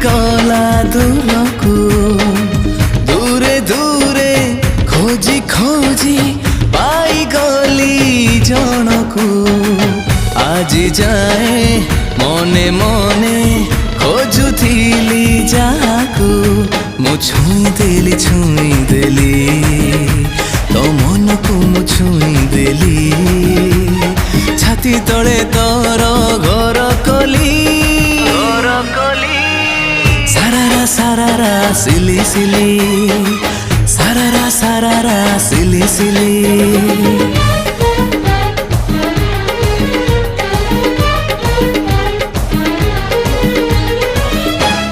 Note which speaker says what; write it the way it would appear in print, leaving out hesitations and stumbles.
Speaker 1: गला दूरकू दूरे दूरे खोजी खोजी पाई गली जनकू आज जाए मने मने खोजुथिली जाकू मु छुई देली तो मन को मु छुई देली छाती तले तोर घर कली सारारा सारारा सिली सिली सारारा सारारा सिली सिली।